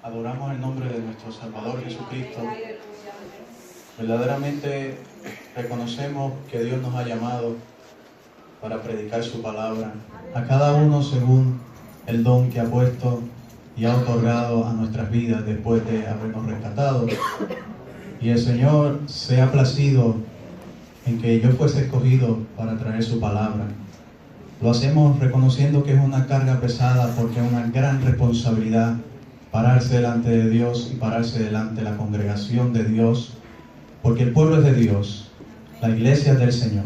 adoramos el nombre de nuestro Salvador Jesucristo. Verdaderamente reconocemos que Dios nos ha llamado para predicar su palabra, a cada uno según el don que ha puesto y ha otorgado a nuestras vidas después de habernos rescatado. Y el Señor se ha placido en que yo fuese escogido para traer su palabra. Lo hacemos reconociendo que es una carga pesada, porque es una gran responsabilidad pararse delante de Dios y pararse delante de la congregación de Dios, porque el pueblo es de Dios, la iglesia es del Señor.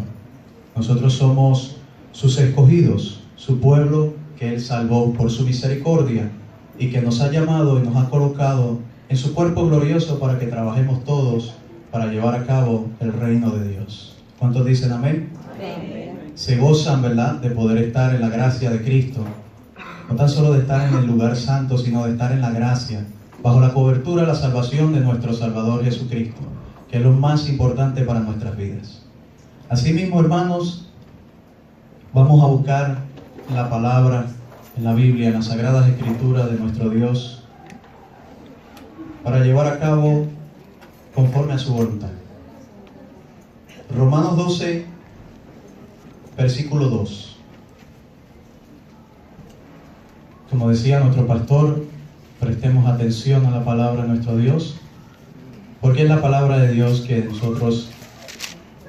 Nosotros somos sus escogidos, su pueblo que Él salvó por su misericordia y que nos ha llamado y nos ha colocado en su cuerpo glorioso para que trabajemos todos para llevar a cabo el reino de Dios. ¿Cuántos dicen amén? Amén. Se gozan, ¿verdad?, de poder estar en la gracia de Cristo. No tan solo de estar en el lugar santo, sino de estar en la gracia, bajo la cobertura de la salvación de nuestro Salvador Jesucristo, que es lo más importante para nuestras vidas. Asimismo, hermanos, vamos a buscar la palabra en la Biblia, en las Sagradas Escrituras de nuestro Dios, para llevar a cabo conforme a su voluntad. Romanos 12, versículo 2. Como decía nuestro pastor, prestemos atención a la palabra de nuestro Dios, porque es la palabra de Dios que nosotros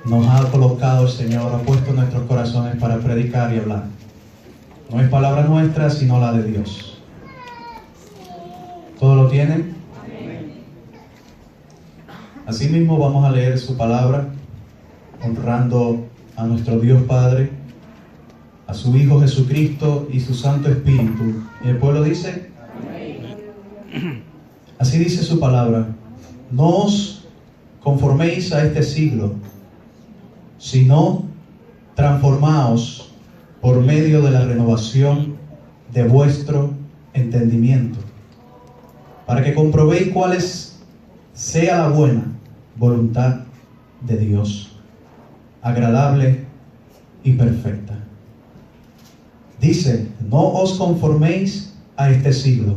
nos ha colocado el Señor, ha puesto en nuestros corazones para predicar y hablar. No es palabra nuestra, sino la de Dios. ¿Todo lo tienen? Asimismo, vamos a leer su palabra, honrando a nuestro Dios Padre, a su Hijo Jesucristo y su Santo Espíritu. Y el pueblo dice: amén. Así dice su palabra: no os conforméis a este siglo, sino transformaos por medio de la renovación de vuestro entendimiento, para que comprobéis cuál sea la buena voluntad de Dios, agradable y perfecta. Dice: no os conforméis a este siglo,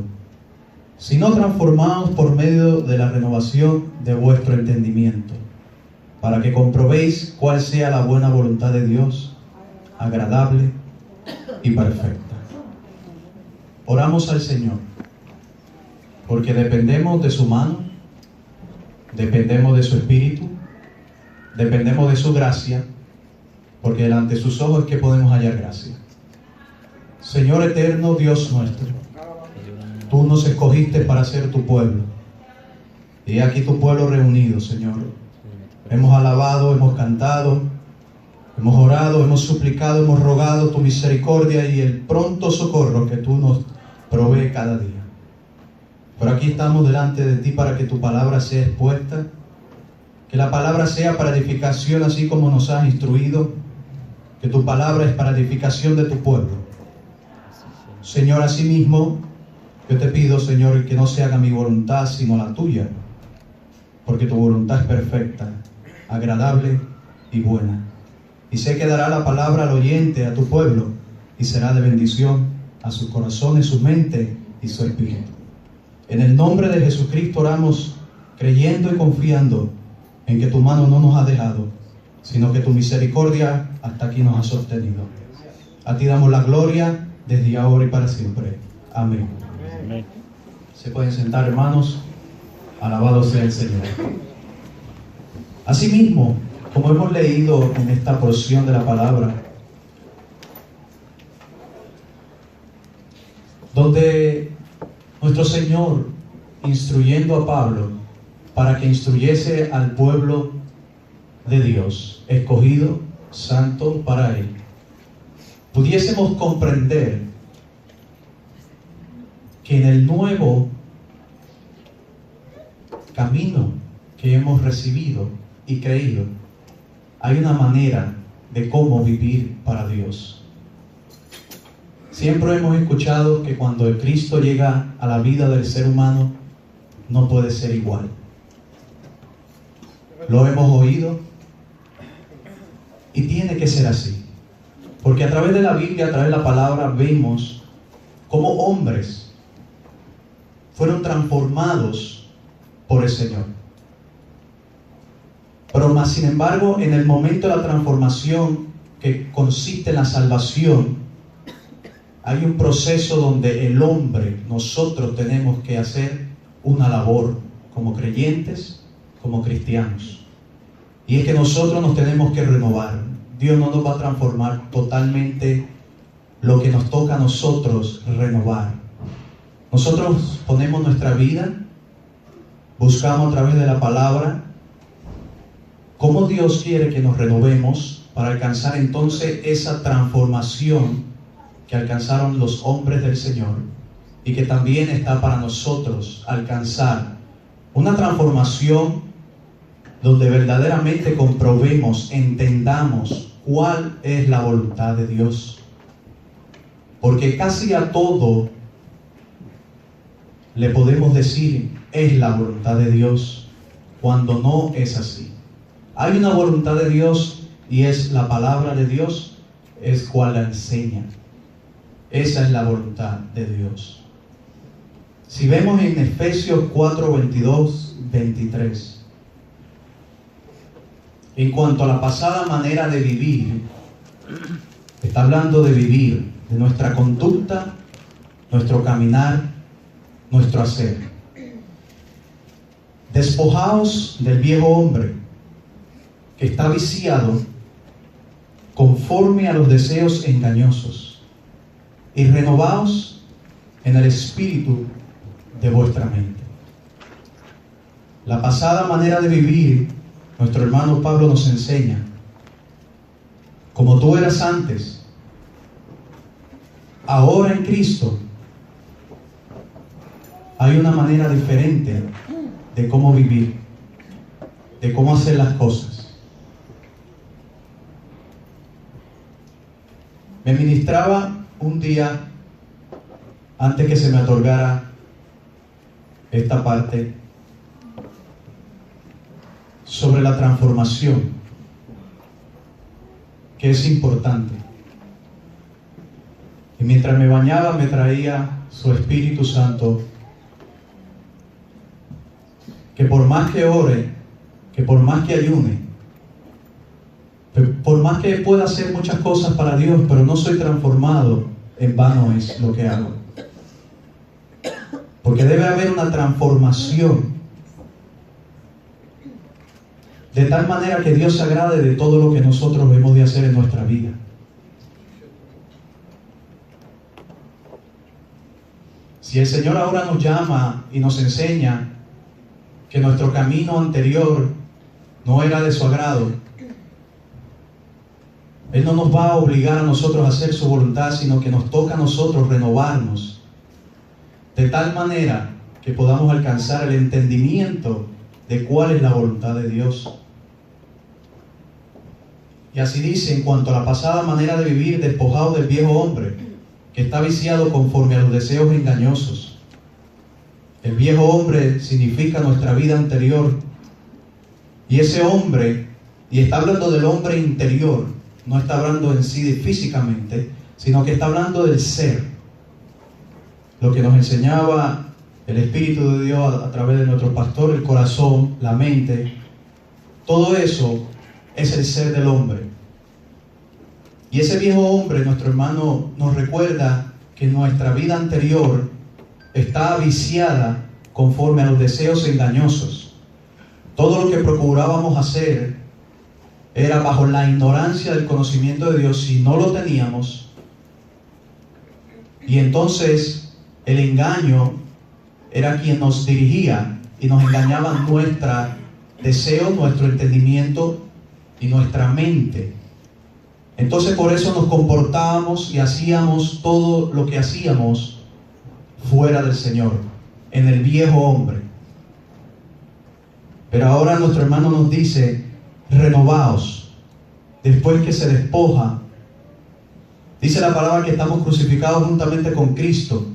sino transformaos por medio de la renovación de vuestro entendimiento, para que comprobéis cuál sea la buena voluntad de Dios, agradable y perfecta. Oramos al Señor, porque dependemos de su mano, dependemos de su Espíritu, dependemos de su gracia, porque delante de sus ojos es que podemos hallar gracia. Señor eterno, Dios nuestro, tú nos escogiste para ser tu pueblo, y aquí tu pueblo reunido, Señor. Hemos alabado, hemos cantado, hemos orado, hemos suplicado, hemos rogado tu misericordia y el pronto socorro que tú nos provees cada día. Pero aquí estamos delante de ti para que tu palabra sea expuesta, que la palabra sea para edificación así como nos has instruido, que tu palabra es para edificación de tu pueblo. Señor, asimismo, yo te pido, Señor, que no se haga mi voluntad sino la tuya, porque tu voluntad es perfecta, agradable y buena. Y sé que dará la palabra al oyente, a tu pueblo, y será de bendición a sus corazones, su mente y su espíritu. En el nombre de Jesucristo oramos, creyendo y confiando en que tu mano no nos ha dejado, sino que tu misericordia hasta aquí nos ha sostenido. A ti damos la gloria desde ahora y para siempre. Amén. Amén. Se pueden sentar, hermanos. Alabado sea el Señor. Asimismo, como hemos leído en esta porción de la palabra, donde nuestro Señor, instruyendo a Pablo para que instruyese al pueblo de Dios, escogido, santo para Él, pudiésemos comprender que en el nuevo camino que hemos recibido y creído, hay una manera de cómo vivir para Dios. Siempre hemos escuchado que cuando el Cristo llega a la vida del ser humano, no puede ser igual. Lo hemos oído y tiene que ser así. Porque a través de la Biblia, a través de la palabra, vemos cómo hombres fueron transformados por el Señor. Pero más sin embargo, en el momento de la transformación que consiste en la salvación, hay un proceso donde el hombre, nosotros tenemos que hacer una labor como creyentes, como cristianos. Y es que nosotros nos tenemos que renovar. Dios no nos va a transformar totalmente. Lo que nos toca a nosotros renovar. Nosotros ponemos nuestra vida, buscamos a través de la palabra cómo Dios quiere que nos renovemos para alcanzar entonces esa transformación que alcanzaron los hombres del Señor y que también está para nosotros alcanzar una transformación donde verdaderamente comprobemos, entendamos cuál es la voluntad de Dios. Porque casi a todo le podemos decir es la voluntad de Dios, cuando no es así. Hay una voluntad de Dios y es la palabra de Dios, es cual la enseña. Esa es la voluntad de Dios. Si vemos en Efesios 4, 22, 23, en cuanto a la pasada manera de vivir, está hablando de vivir, de nuestra conducta, nuestro caminar, nuestro hacer. Despojaos del viejo hombre, que está viciado conforme a los deseos engañosos, y renovaos en el espíritu de vuestra mente. La pasada manera de vivir, nuestro hermano Pablo nos enseña, como tú eras antes, ahora en Cristo, hay una manera diferente de cómo vivir, de cómo hacer las cosas. Me ministraba un día, antes que se me otorgara esta parte, sobre la transformación, que es importante. Y mientras me bañaba, me traía su Espíritu Santo, que por más que ore, que por más que ayune, por más que pueda hacer muchas cosas para Dios, pero no soy transformado, en vano es lo que hago. Porque debe haber una transformación, de tal manera que Dios se agrade de todo lo que nosotros hemos de hacer en nuestra vida. Si el Señor ahora nos llama y nos enseña que nuestro camino anterior no era de su agrado, Él no nos va a obligar a nosotros a hacer su voluntad, sino que nos toca a nosotros renovarnos, de tal manera que podamos alcanzar el entendimiento de cuál es la voluntad de Dios. Y así dice, en cuanto a la pasada manera de vivir, despojado del viejo hombre, que está viciado conforme a los deseos engañosos. El viejo hombre significa nuestra vida anterior. Y ese hombre, y está hablando del hombre interior, no está hablando en sí de físicamente, sino que está hablando del ser. Lo que nos enseñaba el Espíritu de Dios a través de nuestro pastor, el corazón, la mente, todo eso es el ser del hombre. Y ese viejo hombre, nuestro hermano, nos recuerda que nuestra vida anterior está viciada conforme a los deseos engañosos. Todo lo que procurábamos hacer era bajo la ignorancia del conocimiento de Dios, si no lo teníamos. Y entonces el engaño era quien nos dirigía y nos engañaba nuestro deseo, nuestro entendimiento y nuestra mente. Entonces por eso nos comportábamos y hacíamos todo lo que hacíamos fuera del Señor, en el viejo hombre. Pero ahora nuestro hermano nos dice, renovaos, después que se despoja. Dice la palabra que estamos crucificados juntamente con Cristo,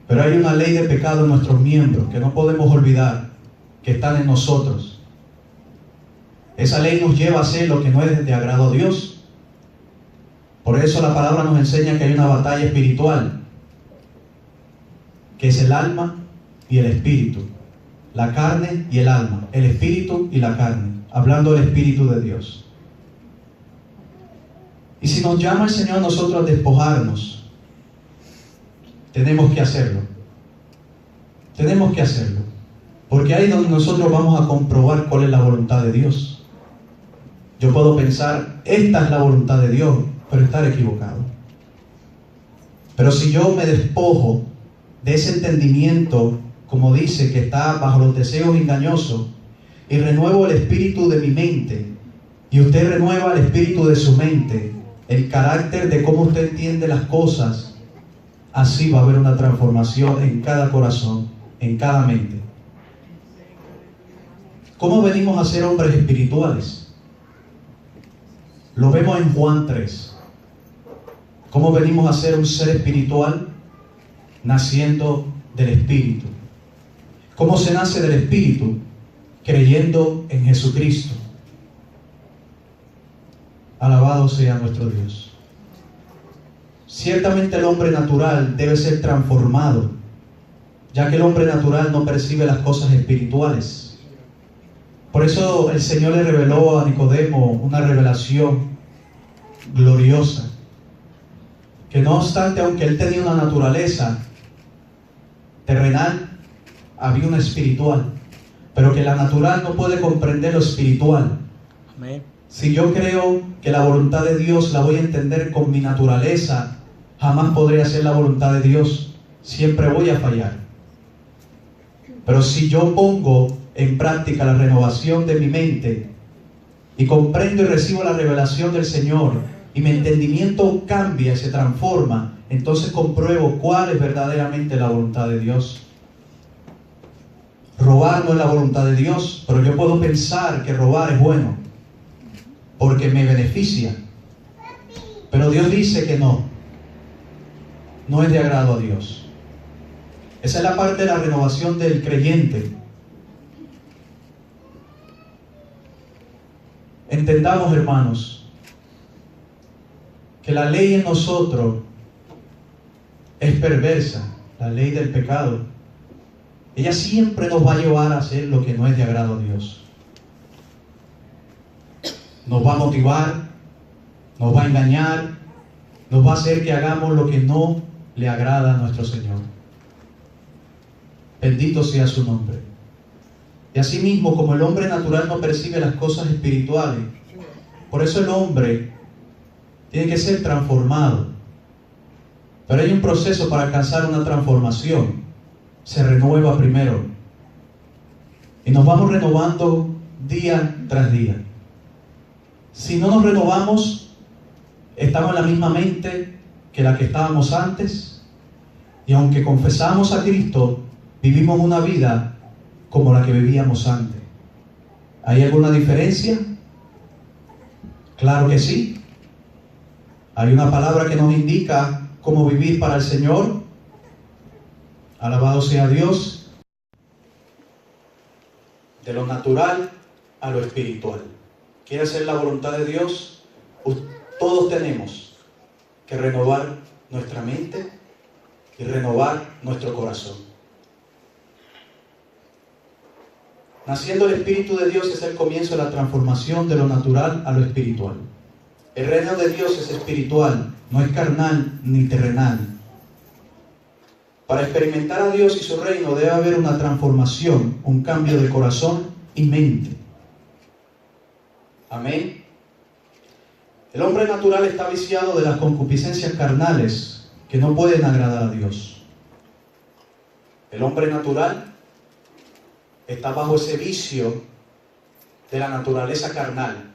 pero hay una ley de pecado en nuestros miembros que no podemos olvidar, que están en nosotros. Esa ley nos lleva a hacer lo que no es de agrado a Dios. Por eso la palabra nos enseña que hay una batalla espiritual. que es el alma y el espíritu, la carne y el alma, el espíritu y la carne, hablando del Espíritu de Dios. Y si nos llama el Señor a nosotros a despojarnos, tenemos que hacerlo. Tenemos que hacerlo. Porque ahí es donde nosotros vamos a comprobar cuál es la voluntad de Dios. Yo puedo pensar, esta es la voluntad de Dios, pero estar equivocado. Pero si yo me despojo de ese entendimiento, como dice, que está bajo los deseos engañosos, y renuevo el espíritu de mi mente, y usted renueva el espíritu de su mente, el carácter de cómo usted entiende las cosas, así va a haber una transformación en cada corazón, en cada mente. ¿Cómo venimos a ser hombres espirituales? Lo vemos en Juan 3. ¿Cómo venimos a ser un ser espiritual? Naciendo del Espíritu. ¿Cómo se nace del Espíritu? Creyendo en Jesucristo. Alabado sea nuestro Dios. Ciertamente el hombre natural debe ser transformado, ya que el hombre natural no percibe las cosas espirituales. Por eso el Señor le reveló a Nicodemo una revelación gloriosa, que no obstante, aunque él tenía una naturaleza terrenal, había una espiritual, pero que la natural no puede comprender lo espiritual. Amén. Si yo creo que la voluntad de Dios la voy a entender con mi naturaleza, jamás podré hacer la voluntad de Dios. Siempre voy a fallar. Pero si yo pongo en práctica la renovación de mi mente y comprendo y recibo la revelación del Señor y mi entendimiento cambia y se transforma, entonces compruebo cuál es verdaderamente la voluntad de Dios. Robar no es la voluntad de Dios, pero yo puedo pensar que robar es bueno, porque me beneficia. Pero Dios dice que no es de agrado a Dios. Esa es la parte de la renovación del creyente. Entendamos, hermanos, que la ley en nosotros es perversa, la ley del pecado. Ella siempre nos va a llevar a hacer lo que no es de agrado a Dios. Nos va a motivar, nos va a engañar, nos va a hacer que hagamos lo que no le agrada a nuestro Señor. Bendito sea su nombre. Y asimismo, como el hombre natural no percibe las cosas espirituales, por eso el hombre tiene que ser transformado. Pero hay un proceso para alcanzar una transformación. Se renueva primero. Y nos vamos renovando día tras día. Si no nos renovamos, estamos en la misma mente que la que estábamos antes. Y aunque confesamos a Cristo, vivimos una vida como la que vivíamos antes. ¿Hay alguna diferencia? Claro que sí. Hay una palabra que nos indica cómo vivir para el Señor. Alabado sea Dios. De lo natural a lo espiritual. ¿Quiere hacer la voluntad de Dios? Todos tenemos que renovar nuestra mente y renovar nuestro corazón. Naciendo el Espíritu de Dios es el comienzo de la transformación de lo natural a lo espiritual. El reino de Dios es espiritual, no es carnal ni terrenal. Para experimentar a Dios y su reino debe haber una transformación, un cambio de corazón y mente. Amén. El hombre natural está viciado de las concupiscencias carnales que no pueden agradar a Dios. El hombre natural está bajo ese vicio de la naturaleza carnal.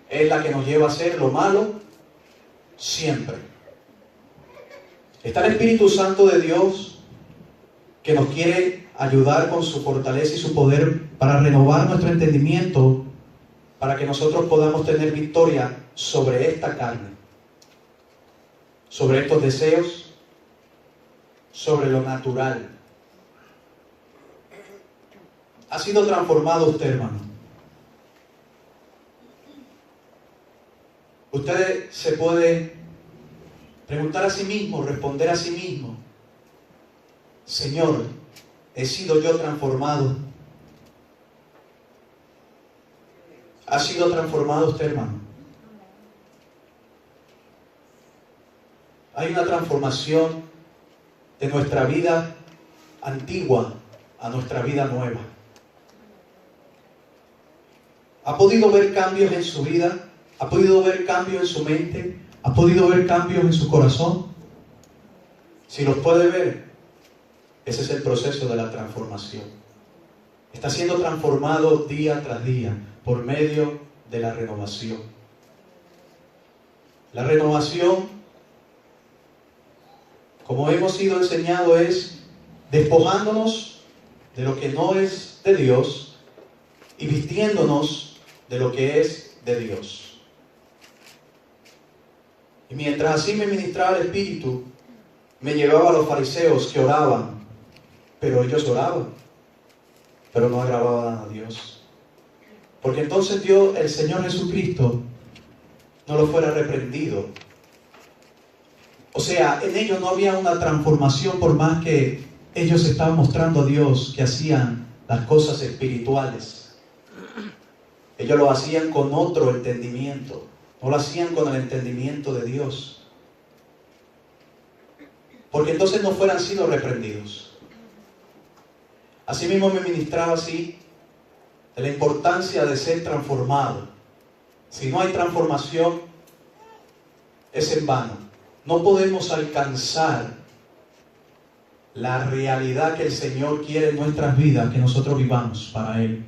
Es la que nos lleva a hacer lo malo siempre. Está el Espíritu Santo de Dios que nos quiere ayudar con su fortaleza y su poder para renovar nuestro entendimiento, para que nosotros podamos tener victoria sobre esta carne, sobre estos deseos, sobre lo natural. ¿Ha sido transformado usted, hermano? Usted se puede preguntar a sí mismo, responder a sí mismo: Señor, ¿he sido yo transformado? ¿Ha sido transformado usted, hermano? Hay una transformación de nuestra vida antigua a nuestra vida nueva. ¿Ha podido ver cambios en su vida? ¿Ha podido ver cambios en su mente? ¿Ha podido ver cambios en su corazón? Si los puede ver, ese es el proceso de la transformación. Está siendo transformado día tras día por medio de la renovación. La renovación, como hemos sido enseñados, es despojándonos de lo que no es de Dios y vistiéndonos de lo que es de Dios. Y mientras así me ministraba el Espíritu, me llevaba a los fariseos que oraban, pero ellos oraban, pero no agradaban a Dios. Porque entonces Dios, el Señor Jesucristo, no lo fuera reprendido. O sea, en ellos no había una transformación, por más que ellos estaban mostrando a Dios que hacían las cosas espirituales. Ellos lo hacían con otro entendimiento, no lo hacían con el entendimiento de Dios. Porque entonces no fueran sido reprendidos. Asimismo me ministraba así de la importancia de ser transformado. Si no hay transformación, es en vano. No podemos alcanzar la realidad que el Señor quiere en nuestras vidas, que nosotros vivamos para Él.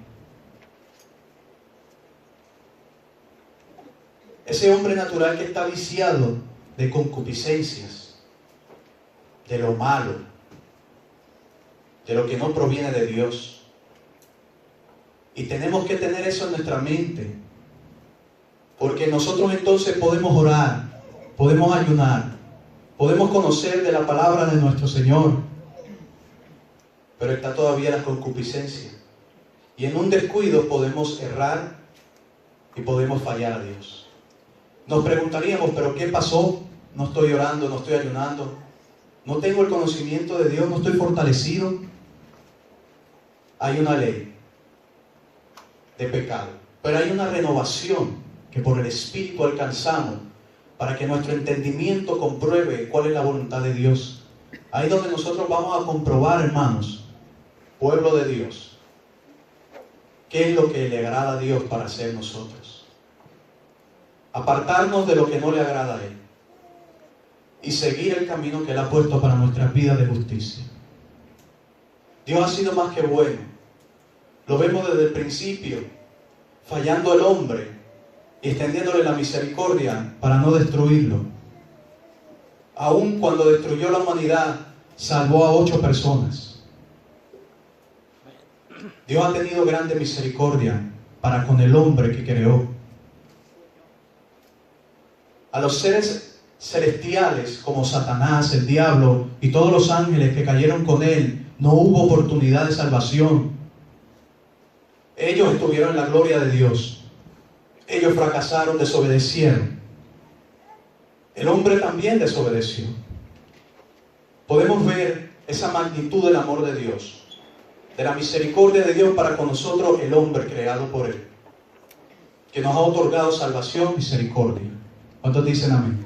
Ese hombre natural que está viciado de concupiscencias, de lo malo, de lo que no proviene de Dios. Y tenemos que tener eso en nuestra mente, porque nosotros entonces podemos orar, podemos ayunar, podemos conocer de la palabra de nuestro Señor, pero está todavía la concupiscencia. Y en un descuido podemos errar y podemos fallar a Dios. Nos preguntaríamos, ¿pero qué pasó? No estoy orando, no estoy ayunando, no tengo el conocimiento de Dios, no estoy fortalecido. Hay una ley de pecado, pero hay una renovación que por el Espíritu alcanzamos para que nuestro entendimiento compruebe cuál es la voluntad de Dios. Ahí donde nosotros vamos a comprobar, hermanos, pueblo de Dios, qué es lo que le agrada a Dios para hacer nosotros. Apartarnos de lo que no le agrada a Él y seguir el camino que Él ha puesto para nuestras vidas de justicia. Dios ha sido más que bueno. Lo vemos desde el principio, fallando el hombre y extendiéndole la misericordia para no destruirlo. Aun cuando destruyó la humanidad, salvó a 8 personas. Dios ha tenido grande misericordia para con el hombre que creó. A los seres celestiales como Satanás, el diablo y todos los ángeles que cayeron con él, no hubo oportunidad de salvación. Ellos estuvieron en la gloria de Dios. Ellos fracasaron, desobedecieron. El hombre también desobedeció. Podemos ver esa magnitud del amor de Dios, de la misericordia de Dios para con nosotros, el hombre creado por Él, que nos ha otorgado salvación, misericordia. ¿Cuántos dicen amén?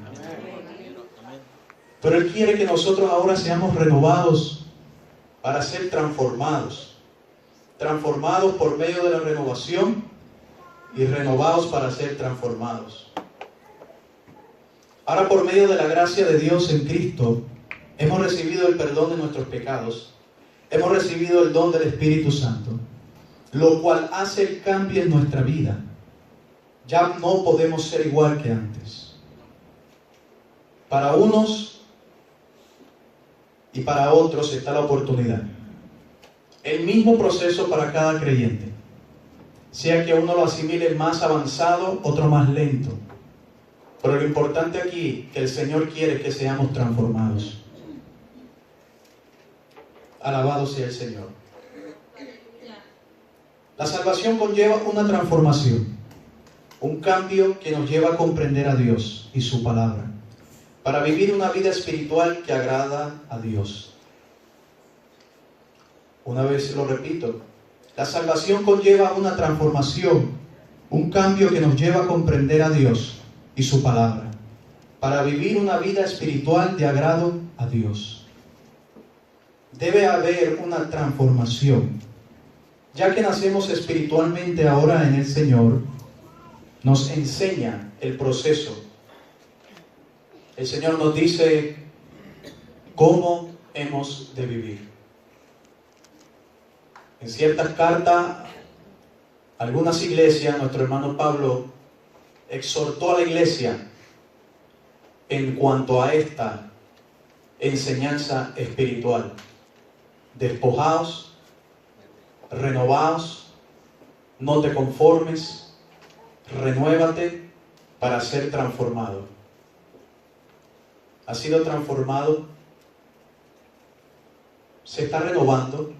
Pero Él quiere que nosotros ahora seamos renovados para ser transformados. Transformados por medio de la renovación y renovados para ser transformados. Ahora, por medio de la gracia de Dios en Cristo, hemos recibido el perdón de nuestros pecados. Hemos recibido el don del Espíritu Santo, lo cual hace el cambio en nuestra vida. Ya no podemos ser igual que antes. Para unos y para otros está la oportunidad. El mismo proceso para cada creyente, sea que uno lo asimile más avanzado, otro más lento. Pero lo importante aquí es que el Señor quiere que seamos transformados. Alabado sea el Señor. La salvación conlleva una transformación, un cambio que nos lleva a comprender a Dios y su palabra, para vivir una vida espiritual que agrada a Dios. Una vez lo repito, la salvación conlleva una transformación, un cambio que nos lleva a comprender a Dios y su palabra, para vivir una vida espiritual de agrado a Dios. Debe haber una transformación. Ya que nacemos espiritualmente ahora en el Señor, nos enseña el proceso. El Señor nos dice cómo hemos de vivir. En ciertas cartas, algunas iglesias, nuestro hermano Pablo exhortó a la iglesia en cuanto a esta enseñanza espiritual. Despojaos, renovaos, no te conformes, renuévate para ser transformado. ¿Ha sido transformado? ¿Se está renovando?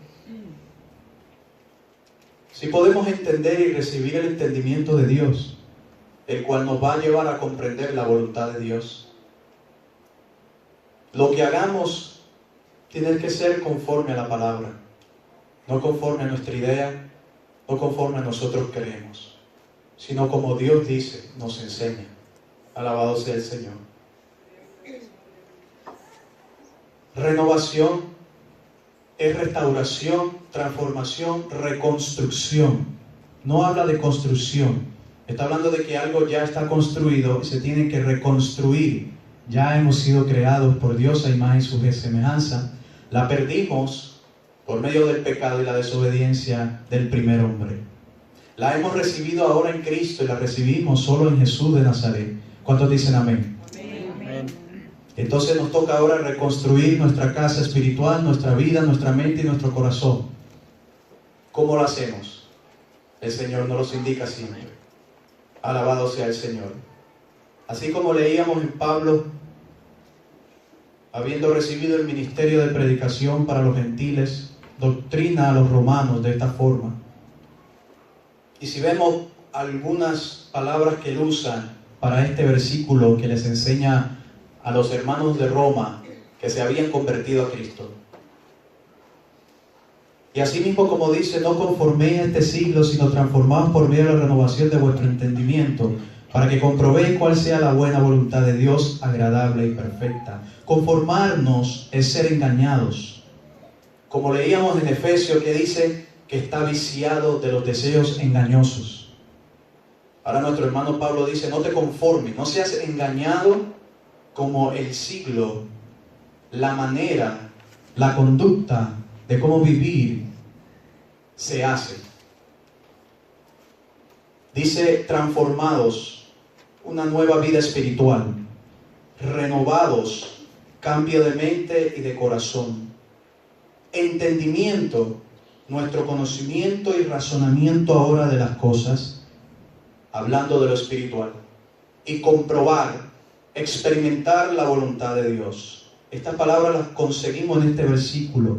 Si podemos entender y recibir el entendimiento de Dios, el cual nos va a llevar a comprender la voluntad de Dios, lo que hagamos tiene que ser conforme a la palabra, no conforme a nuestra idea, no conforme a nosotros creemos, sino como Dios dice, nos enseña. Alabado sea el Señor. Renovación es restauración, transformación, reconstrucción. No habla de construcción. Está hablando de que algo ya está construido y se tiene que reconstruir. Ya hemos sido creados por Dios a imagen y su semejanza. La perdimos por medio del pecado y la desobediencia del primer hombre. La hemos recibido ahora en Cristo y la recibimos solo en Jesús de Nazaret. ¿Cuántos dicen amén? Amén. Entonces nos toca ahora reconstruir nuestra casa espiritual, nuestra vida, nuestra mente y nuestro corazón. ¿Cómo lo hacemos? El Señor nos los indica siempre. Alabado sea el Señor. Así como leíamos en Pablo, habiendo recibido el ministerio de predicación para los gentiles, doctrina a los romanos de esta forma. Y si vemos algunas palabras que él usa para este versículo que les enseña a los hermanos de Roma que se habían convertido a Cristo. Y así mismo como dice, no conforméis a este siglo, sino transformaos por medio de la renovación de vuestro entendimiento, para que comprobéis cuál sea la buena voluntad de Dios, agradable y perfecta. Conformarnos es ser engañados. Como leíamos en Efesios, que dice que está viciado de los deseos engañosos. Ahora nuestro hermano Pablo dice, no te conformes, no seas engañado como el siglo, la manera, la conducta de cómo vivir se hace. Dice, transformados, una nueva vida espiritual, renovados, cambio de mente y de corazón, entendimiento, nuestro conocimiento y razonamiento ahora de las cosas, hablando de lo espiritual, y comprobar, experimentar la voluntad de Dios. Estas palabras las conseguimos en este versículo,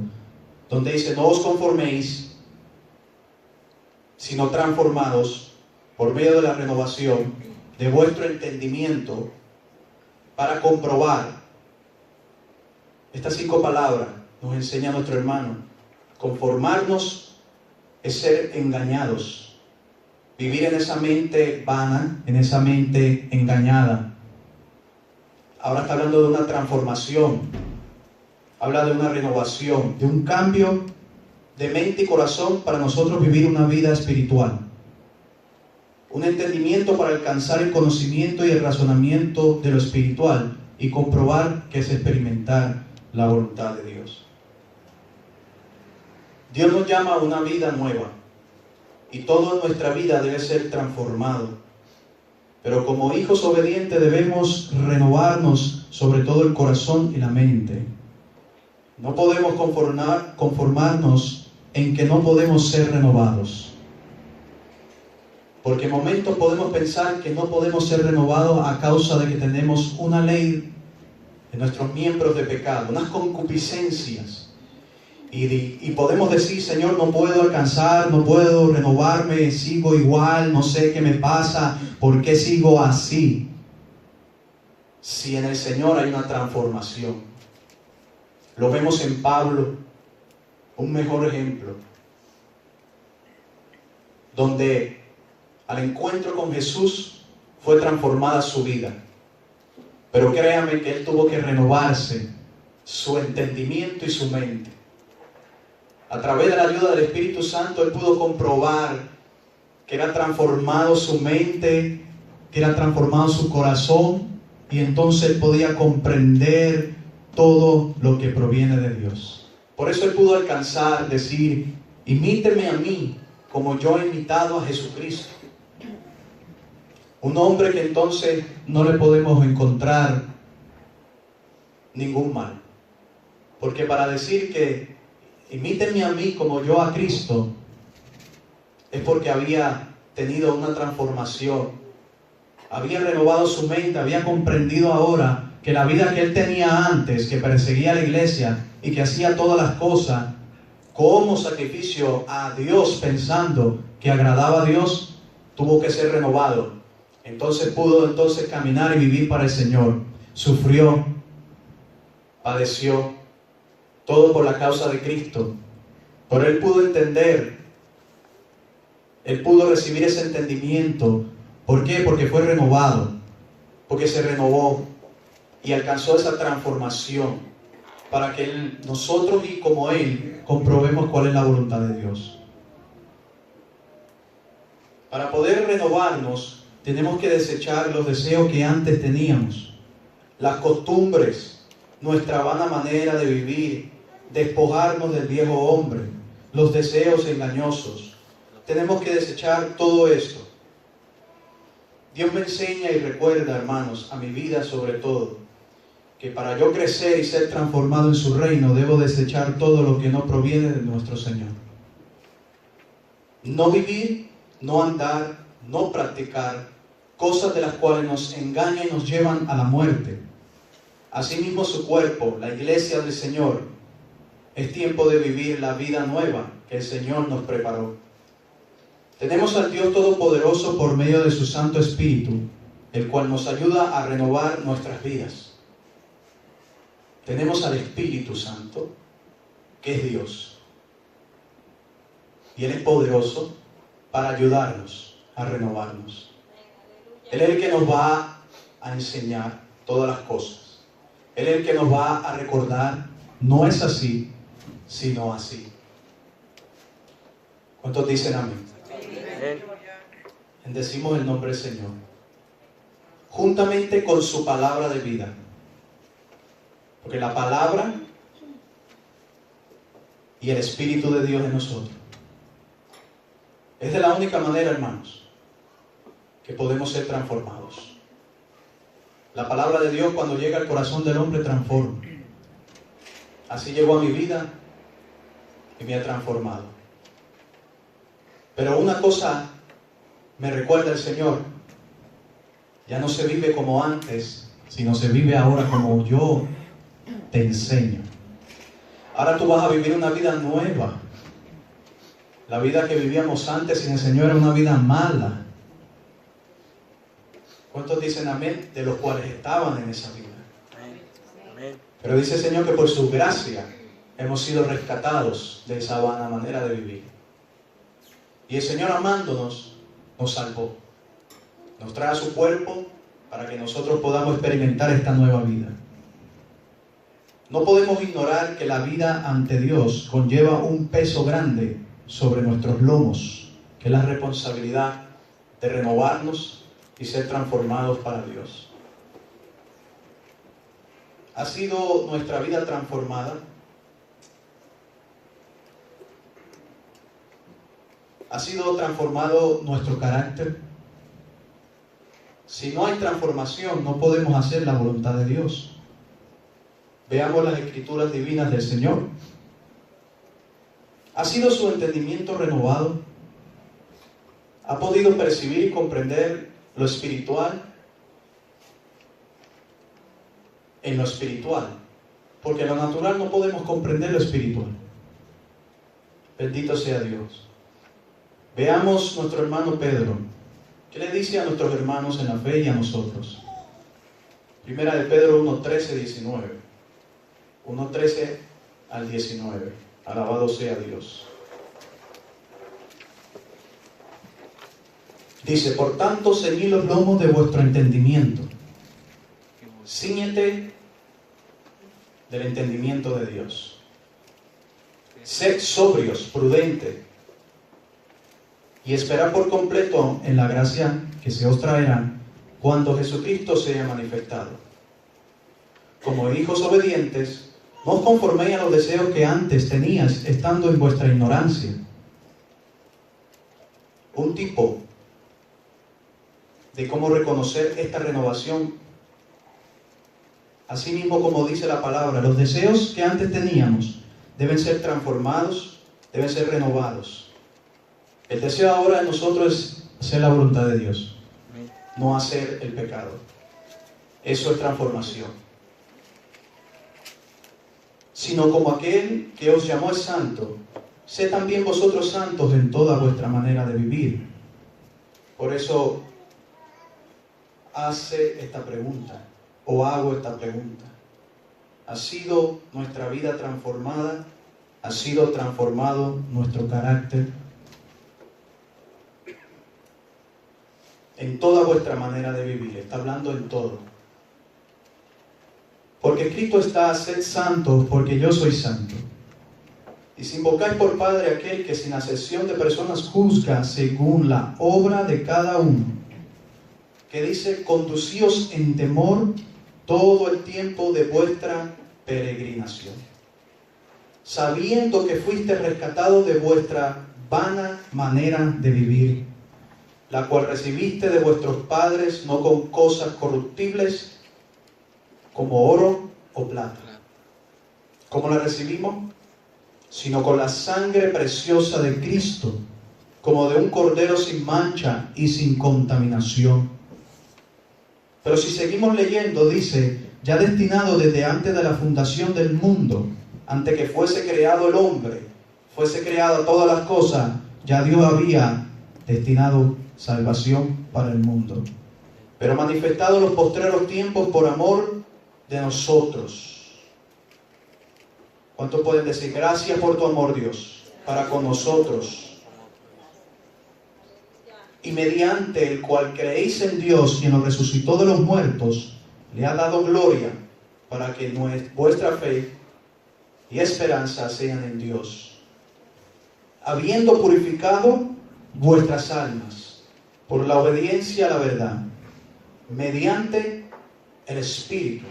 donde dice, no os conforméis, sino transformados por medio de la renovación de vuestro entendimiento, para comprobar. Estas 5 palabras nos enseña nuestro hermano. Conformarnos es ser engañados, vivir en esa mente vana, en esa mente engañada. Ahora está hablando de una transformación, habla de una renovación, de un cambio de mente y corazón para nosotros vivir una vida espiritual. Un entendimiento para alcanzar el conocimiento y el razonamiento de lo espiritual y comprobar que es experimentar la voluntad de Dios. Dios nos llama a una vida nueva y toda nuestra vida debe ser transformado. Pero como hijos obedientes debemos renovarnos sobre todo el corazón y la mente. No podemos conformarnos en que no podemos ser renovados. Porque en momentos podemos pensar que no podemos ser renovados a causa de que tenemos una ley en nuestros miembros de pecado, unas concupiscencias. Y podemos decir, Señor, no puedo alcanzar, no puedo renovarme, sigo igual, no sé qué me pasa, ¿por qué sigo así? Si en el Señor hay una transformación. Lo vemos en Pablo. un mejor ejemplo, donde al encuentro con Jesús fue transformada su vida. Pero créame que él tuvo que renovarse su entendimiento y su mente. A través de la ayuda del Espíritu Santo, él pudo comprobar que era transformado su mente, que era transformado su corazón, y entonces él podía comprender todo lo que proviene de Dios. Por eso él pudo alcanzar, decir, imíteme a mí como yo he imitado a Jesucristo. Un hombre que entonces no le podemos encontrar ningún mal. Porque para decir que imítenme a mí como yo a Cristo, es porque había tenido una transformación, había renovado su mente, había comprendido ahora que la vida que él tenía antes, que perseguía a la iglesia y que hacía todas las cosas como sacrificio a Dios, pensando que agradaba a Dios, tuvo que ser renovado. Entonces pudo caminar y vivir para el Señor. Sufrió, padeció, todo por la causa de Cristo. Pero él pudo entender, él pudo recibir ese entendimiento. ¿Por qué? Porque fue renovado, porque se renovó y alcanzó esa transformación para que nosotros y como él comprobemos cuál es la voluntad de Dios. Para poder renovarnos, tenemos que desechar los deseos que antes teníamos, las costumbres, nuestra vana manera de vivir, despojarnos del viejo hombre, los deseos engañosos. Tenemos que desechar todo esto. Dios me enseña y recuerda, hermanos, a mi vida sobre todo, que para yo crecer y ser transformado en su reino, debo desechar todo lo que no proviene de nuestro Señor. No vivir, no andar, no practicar cosas de las cuales nos engañan y nos llevan a la muerte. Asimismo su cuerpo, la iglesia del Señor, es tiempo de vivir la vida nueva que el Señor nos preparó. Tenemos al Dios Todopoderoso por medio de su Santo Espíritu, el cual nos ayuda a renovar nuestras vidas. Tenemos al Espíritu Santo, que es Dios. Y Él es poderoso para ayudarnos a renovarnos. Él es el que nos va a enseñar todas las cosas. Él es el que nos va a recordar, no es así, sino así. ¿Cuántos dicen amén? Bendecimos el nombre del Señor. Juntamente con su palabra de vida. Porque la palabra y el Espíritu de Dios en nosotros. Es de la única manera, hermanos, que podemos ser transformados. La palabra de Dios, cuando llega al corazón del hombre, transforma. Así llegó a mi vida y me ha transformado. Pero una cosa me recuerda el Señor: ya no se vive como antes, sino se vive ahora como yo te enseño. Ahora tú vas a vivir una vida nueva. La vida que vivíamos antes sin el Señor era una vida mala. ¿Cuántos dicen amén? De los cuales estaban en esa vida. Amén. Pero dice el Señor que por su gracia hemos sido rescatados de esa vana manera de vivir. Y el Señor, amándonos, nos salvó. Nos trae a su cuerpo para que nosotros podamos experimentar esta nueva vida. No podemos ignorar que la vida ante Dios conlleva un peso grande sobre nuestros lomos, que es la responsabilidad de renovarnos y ser transformados para Dios. ¿Ha sido nuestra vida transformada? ¿Ha sido transformado nuestro carácter? Si no hay transformación, no podemos hacer la voluntad de Dios. Veamos las escrituras divinas del Señor. ¿Ha sido su entendimiento renovado? ¿Ha podido percibir y comprender lo espiritual? En lo espiritual. Porque en lo natural no podemos comprender lo espiritual. Bendito sea Dios. Veamos nuestro hermano Pedro. ¿Qué le dice a nuestros hermanos en la fe y a nosotros? Primera de Pedro 1:13, 19. 1:13 al 19. Alabado sea Dios. Dice, por tanto, ceñid los lomos de vuestro entendimiento. Cíñete del entendimiento de Dios. Sed sobrios, prudentes, y esperad por completo en la gracia que se os traerá cuando Jesucristo sea manifestado. Como hijos obedientes, no os conforméis a los deseos que antes teníais, estando en vuestra ignorancia. Un tipo de cómo reconocer esta renovación, así mismo como dice la palabra, los deseos que antes teníamos deben ser transformados, deben ser renovados. El deseo ahora de nosotros es hacer la voluntad de Dios, no hacer el pecado. Eso es transformación. Sino como aquel que os llamó es santo, sed también vosotros santos en toda vuestra manera de vivir. Por eso hace esta pregunta, o hago esta pregunta. ¿Ha sido nuestra vida transformada? ¿Ha sido transformado nuestro carácter? En toda vuestra manera de vivir, está hablando en todo. Porque escrito está, sed santos, porque yo soy santo. Y si invocáis por Padre aquel que sin acepción de personas juzga según la obra de cada uno, que dice, conducíos en temor todo el tiempo de vuestra peregrinación, sabiendo que fuiste rescatados de vuestra vana manera de vivir, la cual recibiste de vuestros padres, no con cosas corruptibles, como oro o plata. ¿Cómo la recibimos? Sino con la sangre preciosa de Cristo, como de un cordero sin mancha y sin contaminación. Pero si seguimos leyendo, dice, ya destinado desde antes de la fundación del mundo, antes que fuese creado el hombre, fuese creada todas las cosas, ya Dios había destinado salvación para el mundo. Pero manifestado en los postreros tiempos por amor de nosotros. ¿Cuántos pueden decir, gracias por tu amor, Dios, para con nosotros? Y mediante el cual creéis en Dios, quien nos resucitó de los muertos, le ha dado gloria, para que vuestra fe y esperanza sean en Dios, habiendo purificado vuestras almas por la obediencia a la verdad, mediante el Espíritu.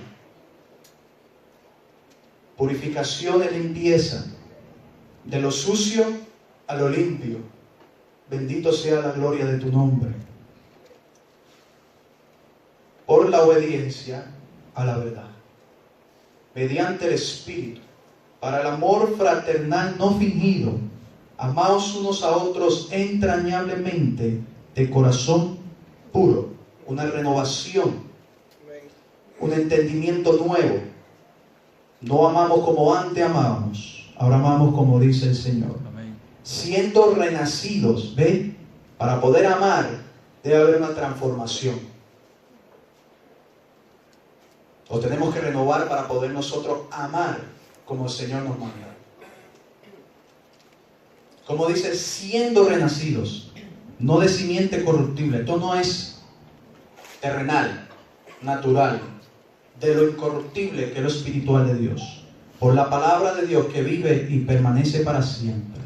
Purificación y limpieza, de lo sucio a lo limpio. Bendito sea la gloria de tu nombre. Por la obediencia a la verdad, mediante el Espíritu, para el amor fraternal no fingido, amaos unos a otros entrañablemente de corazón puro, una renovación, un entendimiento nuevo. No amamos como antes amábamos, ahora amamos como dice el Señor. Amén. Siendo renacidos, ¿ve? Para poder amar debe haber una transformación. O tenemos que renovar para poder nosotros amar como el Señor nos manda. Como dice, siendo renacidos, no de simiente corruptible. Esto no es terrenal, natural, de lo incorruptible que es lo espiritual de Dios, por la palabra de Dios que vive y permanece para siempre.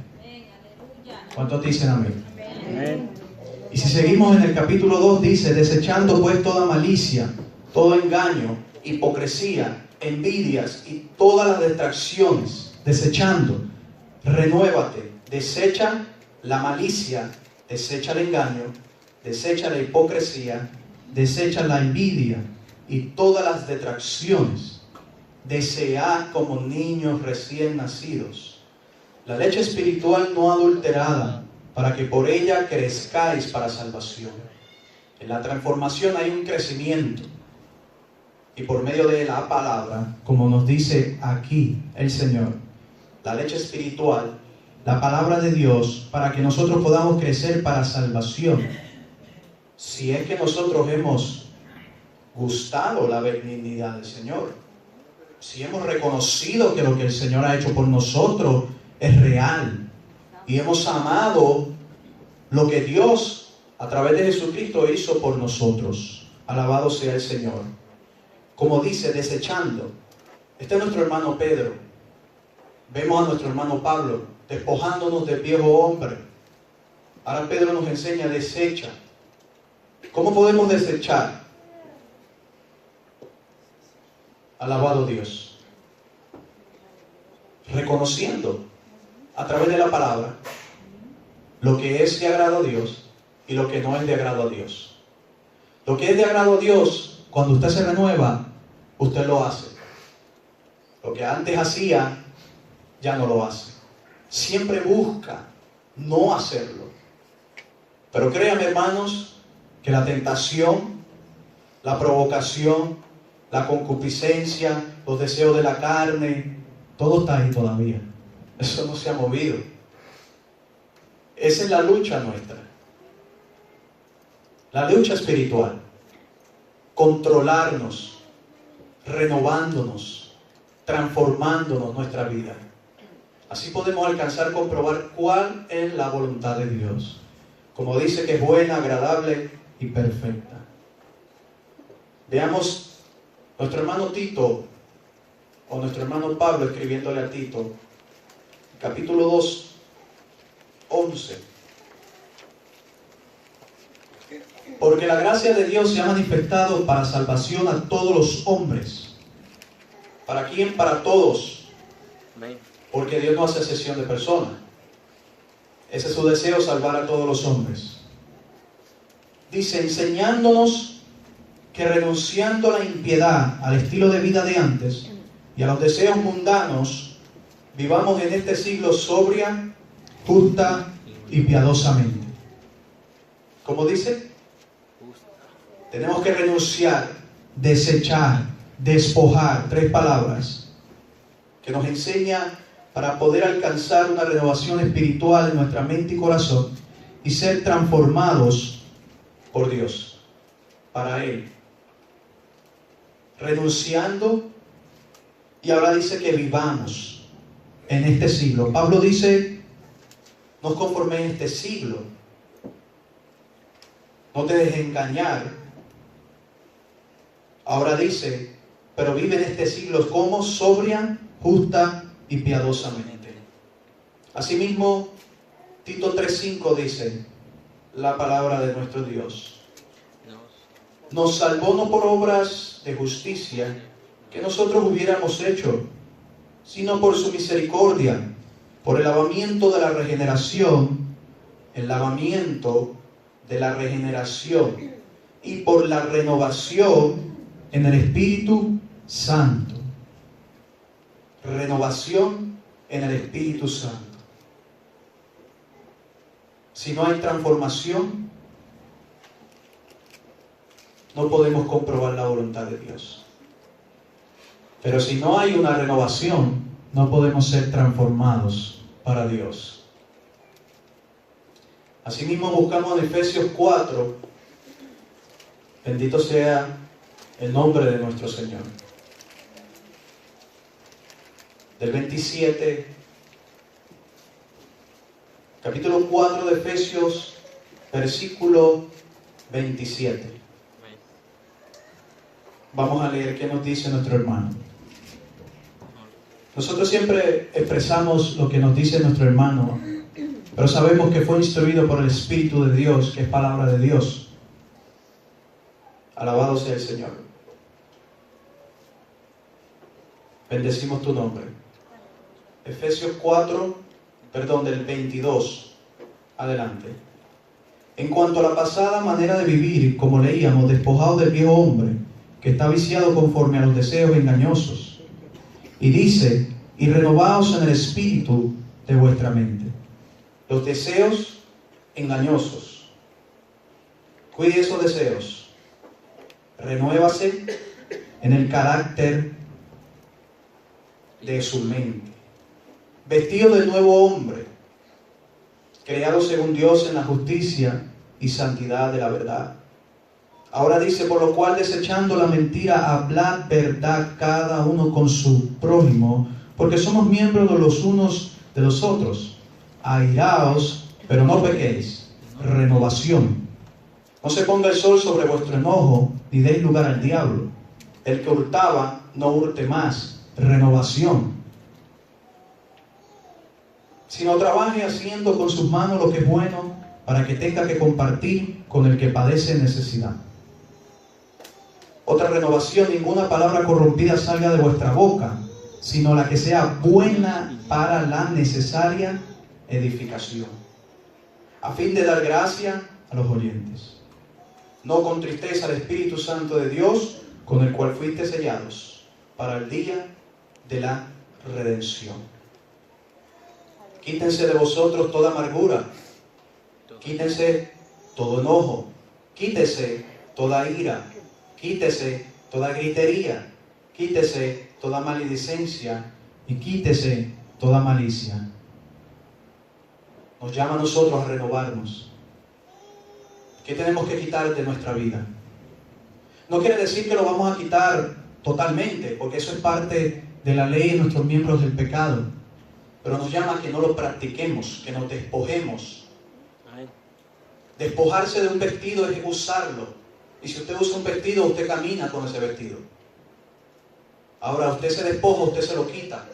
¿Cuántos dicen amén? Amén. Y si seguimos en el capítulo 2 dice, desechando pues toda malicia, todo engaño, hipocresía, envidias y todas las distracciones, desechando, renuévate, desecha la malicia, desecha el engaño, desecha la hipocresía, desecha la envidia y todas las detracciones. Desead como niños recién nacidos la leche espiritual no adulterada, para que por ella crezcáis para salvación. En la transformación hay un crecimiento, y por medio de la palabra, como nos dice aquí el Señor, la leche espiritual, la palabra de Dios, para que nosotros podamos crecer para salvación. Si es que nosotros hemos gustado la benignidad del Señor, si hemos reconocido que lo que el Señor ha hecho por nosotros es real. Y hemos amado lo que Dios, a través de Jesucristo, hizo por nosotros. Alabado sea el Señor. Como dice, desechando. Este es nuestro hermano Pedro. Vemos a nuestro hermano Pablo despojándonos del viejo hombre. Ahora Pedro nos enseña, desecha. ¿Cómo podemos desechar? Alabado Dios. Reconociendo a través de la palabra lo que es de agrado a Dios y lo que no es de agrado a Dios. Lo que es de agrado a Dios, cuando usted se renueva, usted lo hace. Lo que antes hacía, ya no lo hace. Siempre busca no hacerlo. Pero créanme, hermanos, que la tentación, la provocación, la concupiscencia, los deseos de la carne, todo está ahí todavía. Eso no se ha movido. Esa es la lucha nuestra. La lucha espiritual. Controlarnos, renovándonos, transformándonos nuestra vida. Así podemos alcanzar a comprobar cuál es la voluntad de Dios. Como dice que es buena, agradable y perfecta. Veamos nuestro hermano Tito, o nuestro hermano Pablo escribiéndole a Tito, capítulo 2, 11. Porque la gracia de Dios se ha manifestado para salvación a todos los hombres. ¿Para quién? Para todos. Porque Dios no hace excepción de personas. Ese es su deseo, salvar a todos los hombres. Dice, enseñándonos que renunciando a la impiedad, al estilo de vida de antes y a los deseos mundanos, vivamos en este siglo sobria, justa y piadosamente. ¿Cómo dice? Tenemos que renunciar, desechar, despojar, 3 palabras que nos enseña para poder alcanzar una renovación espiritual en nuestra mente y corazón y ser transformados por Dios, para Él. Renunciando, y ahora dice que vivamos en este siglo. Pablo dice, no os conforméis en este siglo, no te dejes engañar. Ahora dice, pero vive en este siglo como sobria, justa y piadosamente. Asimismo, Tito 3:5 dice la palabra de nuestro Dios. Nos salvó no por obras de justicia que nosotros hubiéramos hecho, sino por su misericordia, por el lavamiento de la regeneración, el lavamiento de la regeneración y por la renovación en el Espíritu Santo. Renovación en el Espíritu Santo. Si no hay transformación, no podemos comprobar la voluntad de Dios. Pero si no hay una renovación, no podemos ser transformados para Dios. Asimismo buscamos en Efesios 4, bendito sea el nombre de nuestro Señor. Del 27, capítulo 4 de Efesios, versículo 27. Vamos a leer qué nos dice nuestro hermano. Nosotros siempre expresamos lo que nos dice nuestro hermano, pero sabemos que fue instruido por el Espíritu de Dios, que es palabra de Dios. Alabado sea el Señor. Bendecimos tu nombre. Efesios 4, del 22 adelante. En cuanto a la pasada manera de vivir, como leíamos, despojados del viejo hombre, que está viciado conforme a los deseos engañosos. Y dice, y renovaos en el espíritu de vuestra mente. Los deseos engañosos. Cuide esos deseos. Renuévase en el carácter de su mente. Vestido del nuevo hombre, creado según Dios en la justicia y santidad de la verdad. Ahora dice, por lo cual desechando la mentira, hablad verdad cada uno con su prójimo, porque somos miembros de los unos de los otros. Airaos, pero no pequéis. Renovación. No se ponga el sol sobre vuestro enojo, ni deis lugar al diablo. El que hurtaba, no hurte más. Renovación. Sino trabaje haciendo con sus manos lo que es bueno, para que tenga que compartir con el que padece necesidad. Otra renovación: ninguna palabra corrompida salga de vuestra boca, sino la que sea buena para la necesaria edificación, a fin de dar gracia a los oyentes. No con tristeza al Espíritu Santo de Dios, con el cual fuiste sellados para el día de la redención. Quítense de vosotros toda amargura, quítense todo enojo, quítese toda ira, quítese toda gritería, quítese toda maledicencia y quítese toda malicia. Nos llama a nosotros a renovarnos. ¿Qué tenemos que quitar de nuestra vida? No quiere decir que lo vamos a quitar totalmente, porque eso es parte de la ley de nuestros miembros del pecado. Pero nos llama a que no lo practiquemos, que nos despojemos. Despojarse de un vestido es usarlo. Y si usted usa un vestido, usted camina con ese vestido. Ahora usted se despoja, usted se lo quita.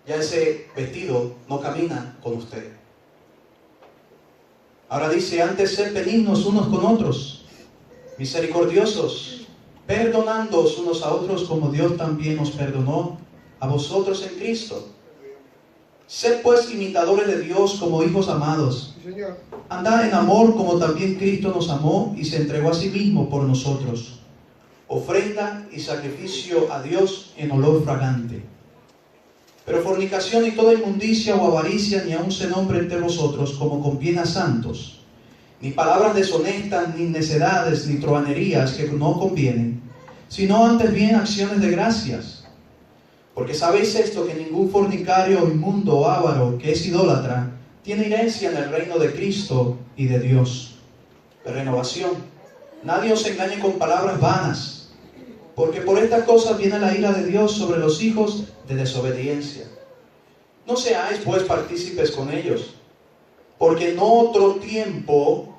Ya ese vestido no camina con usted. Ahora dice: antes sed benignos unos con otros, misericordiosos, perdonándoos unos a otros como Dios también os perdonó a vosotros en Cristo. Sed pues imitadores de Dios como hijos amados. Andad en amor como también Cristo nos amó y se entregó a sí mismo por nosotros, ofrenda y sacrificio a Dios en olor fragante. Pero fornicación y toda inmundicia o avaricia ni aun se nombre entre vosotros como conviene a santos, ni palabras deshonestas, ni necedades, ni truhanerías que no convienen, sino antes bien acciones de gracias. Porque sabéis esto, que ningún fornicario o inmundo o avaro que es idólatra tiene herencia en el reino de Cristo y de Dios. De renovación. Nadie os engañe con palabras vanas, porque por estas cosas viene la ira de Dios sobre los hijos de desobediencia. No seáis pues partícipes con ellos, porque en otro tiempo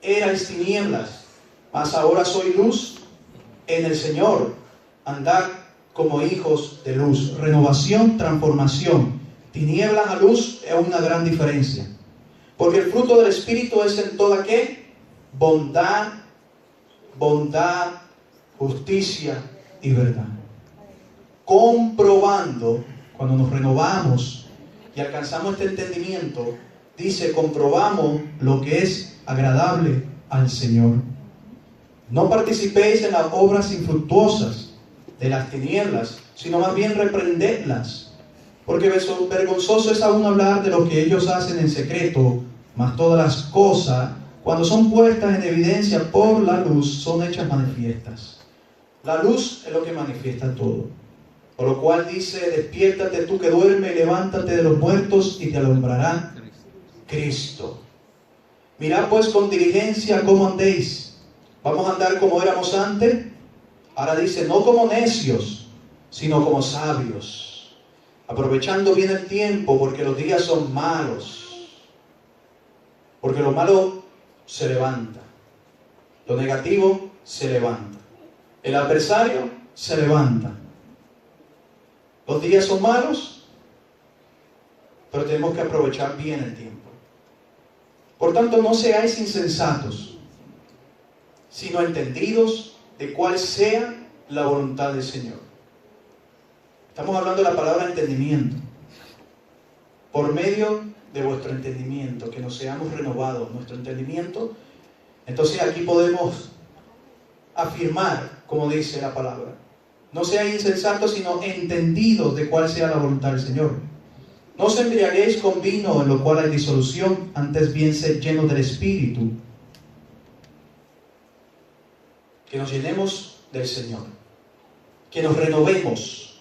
erais tinieblas, mas ahora sois luz en el Señor. Andad como hijos de luz. Renovación, transformación. Tinieblas a luz es una gran diferencia. Porque el fruto del Espíritu es en toda ¿qué? Bondad, justicia y verdad. Comprobando, cuando nos renovamos y alcanzamos este entendimiento, dice: comprobamos lo que es agradable al Señor. No participéis en las obras infructuosas de las tinieblas, sino más bien reprendedlas. Porque vergonzoso es aún hablar de lo que ellos hacen en secreto, mas todas las cosas, cuando son puestas en evidencia por la luz, son hechas manifiestas. La luz es lo que manifiesta todo. Por lo cual dice: despiértate tú que duermes, levántate de los muertos y te alumbrará Cristo. Mirad pues con diligencia cómo andéis. ¿Vamos a andar como éramos antes? Ahora dice: no como necios, sino como sabios, aprovechando bien el tiempo, porque los días son malos. Porque lo malo se levanta, lo negativo se levanta, el adversario se levanta. Los días son malos, pero tenemos que aprovechar bien el tiempo. Por tanto, no seáis insensatos, sino entendidos de cuál sea la voluntad del Señor. Estamos hablando de la palabra entendimiento. Por medio de vuestro entendimiento, que nos seamos renovados nuestro entendimiento. Entonces aquí podemos afirmar, como dice la palabra: no seáis insensatos, sino entendidos de cuál sea la voluntad del Señor. No os embriaguéis con vino, en lo cual hay disolución, antes bien sed llenos del Espíritu. Que nos llenemos del Señor, que nos renovemos,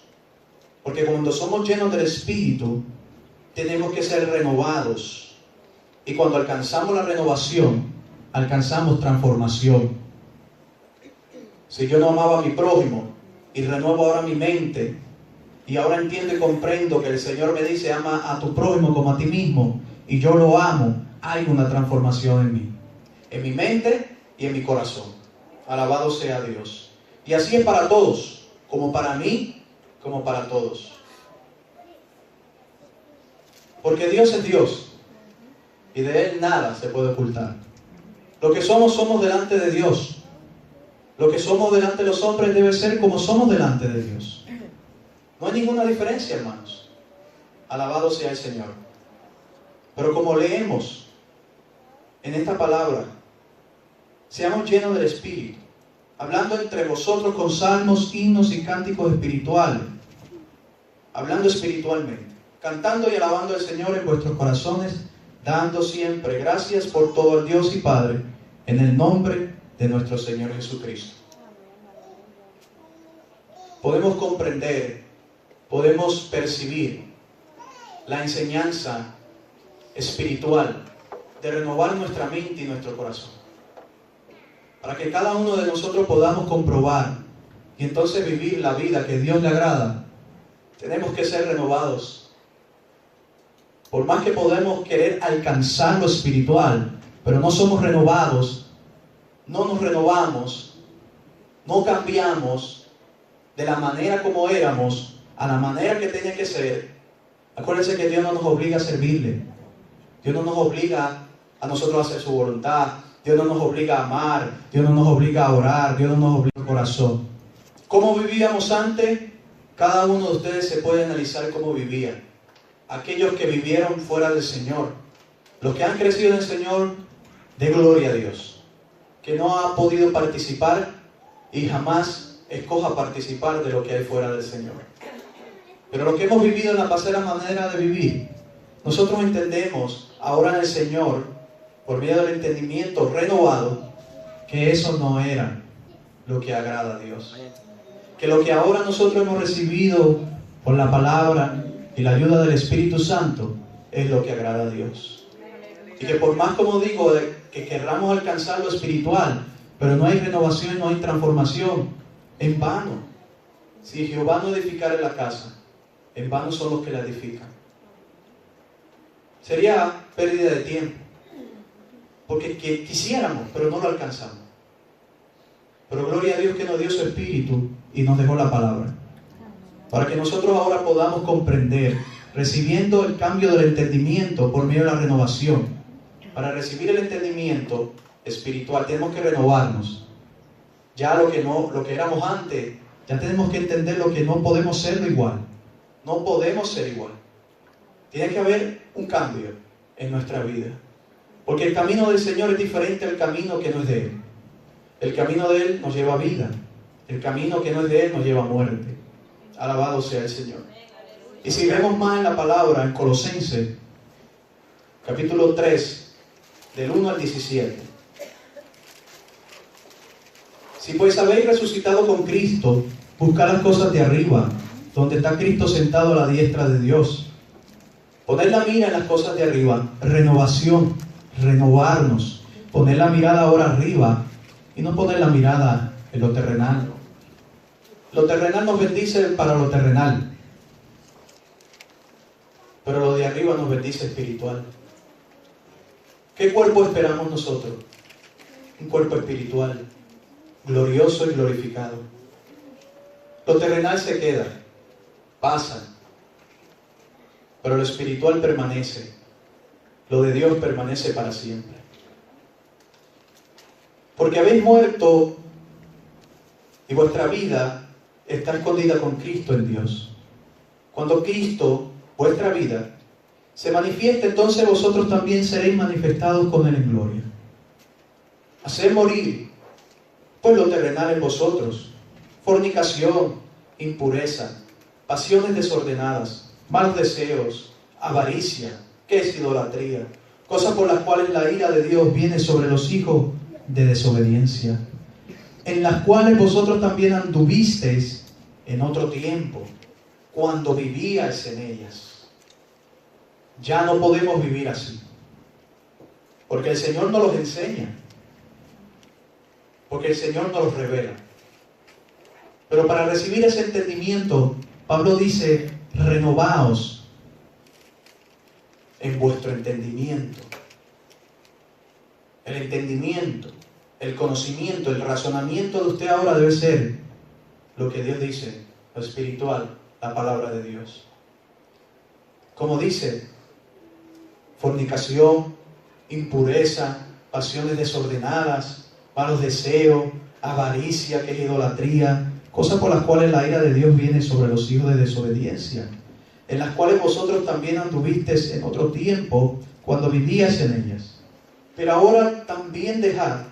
porque cuando somos llenos del Espíritu tenemos que ser renovados, y cuando alcanzamos la renovación alcanzamos transformación. Si yo no amaba a mi prójimo y renuevo ahora mi mente y ahora entiendo y comprendo que el Señor me dice, ama a tu prójimo como a ti mismo, y yo lo amo, hay una transformación en mi mente y en mi corazón. Alabado sea Dios. Y así es para todos, como para mí, como para todos. Porque Dios es Dios, y de Él nada se puede ocultar. Lo que somos, somos delante de Dios. Lo que somos delante de los hombres debe ser como somos delante de Dios. No hay ninguna diferencia, hermanos. Alabado sea el Señor. Pero como leemos en esta palabra, seamos llenos del Espíritu, hablando entre vosotros con salmos, himnos y cánticos espirituales, hablando espiritualmente, cantando y alabando al Señor en vuestros corazones, dando siempre gracias por todo al Dios y Padre, en el nombre de nuestro Señor Jesucristo. Podemos comprender, podemos percibir la enseñanza espiritual de renovar nuestra mente y nuestro corazón, para que cada uno de nosotros podamos comprobar y entonces vivir la vida que Dios le agrada. Tenemos que ser renovados. Por más que podemos querer alcanzar lo espiritual, pero no somos renovados, no nos renovamos, no cambiamos de la manera como éramos a la manera que tenía que ser. Acuérdense que Dios no nos obliga a servirle. Dios no nos obliga a nosotros a hacer su voluntad. Dios no nos obliga a amar. Dios no nos obliga a orar. Dios no nos obliga al corazón. ¿Cómo vivíamos antes? Cada uno de ustedes se puede analizar cómo vivía. Aquellos que vivieron fuera del Señor, los que han crecido en el Señor, de gloria a Dios, que no ha podido participar y jamás escoja participar de lo que hay fuera del Señor. Pero lo que hemos vivido en la pasada manera de vivir, nosotros entendemos ahora en el Señor, por medio del entendimiento renovado, que eso no era lo que agrada a Dios. Que lo que ahora nosotros hemos recibido por la palabra y la ayuda del Espíritu Santo es lo que agrada a Dios. Y que por más, como digo, que querramos alcanzar lo espiritual, pero no hay renovación, no hay transformación, en vano. Si Jehová no edificare la casa, en vano son los que la edifican. Sería pérdida de tiempo, porque quisiéramos, pero no lo alcanzamos. Pero gloria a Dios que nos dio su Espíritu y nos dejó la palabra, para que nosotros ahora podamos comprender, recibiendo el cambio del entendimiento por medio de la renovación. Para recibir el entendimiento espiritual tenemos que renovarnos. Ya lo que éramos antes, ya tenemos que entender lo que no podemos serlo igual. No podemos ser igual. Tiene que haber un cambio en nuestra vida, porque el camino del Señor es diferente al camino que no es de Él. El camino de Él nos lleva a vida, el camino que no es de Él nos lleva a muerte. Alabado sea el Señor. Y si vemos más en la palabra, en Colosenses, capítulo 3, del 1 al 17. Si pues habéis resucitado con Cristo, buscad las cosas de arriba, donde está Cristo sentado a la diestra de Dios. Poned la mira en las cosas de arriba, renovación, renovarnos. Poned la mirada ahora arriba y no poner la mirada en lo terrenal. Lo terrenal nos bendice para lo terrenal, pero lo de arriba nos bendice espiritual. ¿Qué cuerpo esperamos nosotros? Un cuerpo espiritual, glorioso y glorificado. Lo terrenal se queda, pasa, pero lo espiritual permanece. Lo de Dios permanece para siempre. Porque habéis muerto y vuestra vida está escondida con Cristo en Dios. Cuando Cristo, vuestra vida, se manifieste, entonces vosotros también seréis manifestados con Él en gloria. Haced morir, pues lo terrenal en vosotros: fornicación, impureza, pasiones desordenadas, malos deseos, avaricia, que es idolatría, cosas por las cuales la ira de Dios viene sobre los hijos de desobediencia, en las cuales vosotros también anduvisteis en otro tiempo, cuando vivíais en ellas. Ya no podemos vivir así, porque el Señor nos los enseña, porque el Señor nos los revela. Pero para recibir ese entendimiento, Pablo dice, renovaos en vuestro entendimiento. El entendimiento, el conocimiento, el razonamiento de usted ahora debe ser lo que Dios dice, lo espiritual, la palabra de Dios. Como dice, fornicación, impureza, pasiones desordenadas, malos deseos, avaricia, que es idolatría, cosas por las cuales la ira de Dios viene sobre los hijos de desobediencia, en las cuales vosotros también anduvisteis en otro tiempo cuando vivíais en ellas. Pero ahora también dejad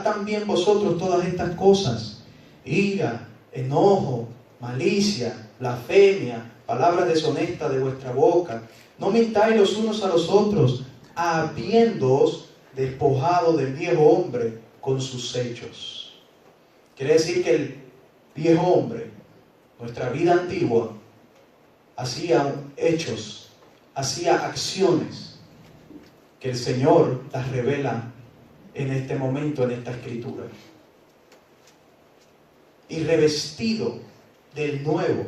también vosotros todas estas cosas: ira, enojo, malicia, blasfemia, palabras deshonestas de vuestra boca. No mintáis los unos a los otros, habiéndoos despojado del viejo hombre con sus hechos. Quiere decir que el viejo hombre, nuestra vida antigua, hacía hechos, hacía acciones que el Señor las revela en este momento, en esta escritura. Y revestido del nuevo,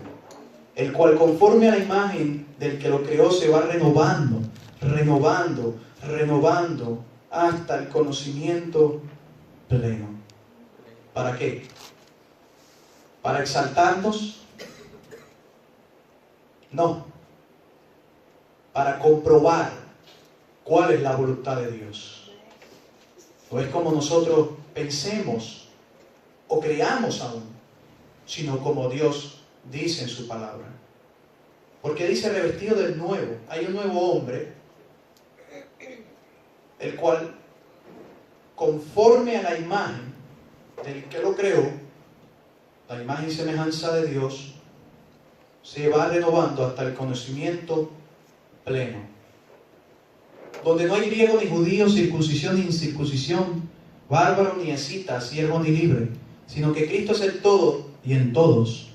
el cual conforme a la imagen del que lo creó se va renovando, renovando, renovando hasta el conocimiento pleno. ¿Para qué? ¿Para exaltarnos? No. Para comprobar cuál es la voluntad de Dios. No es como nosotros pensemos o creamos aún, sino como Dios dice en su palabra. Porque dice revestido del nuevo. Hay un nuevo hombre, el cual, conforme a la imagen del que lo creó, la imagen y semejanza de Dios, se va renovando hasta el conocimiento pleno, donde no hay griego ni judío, circuncisión ni incircuncisión, bárbaro ni escita, siervo ni libre, sino que Cristo es el todo y en todos.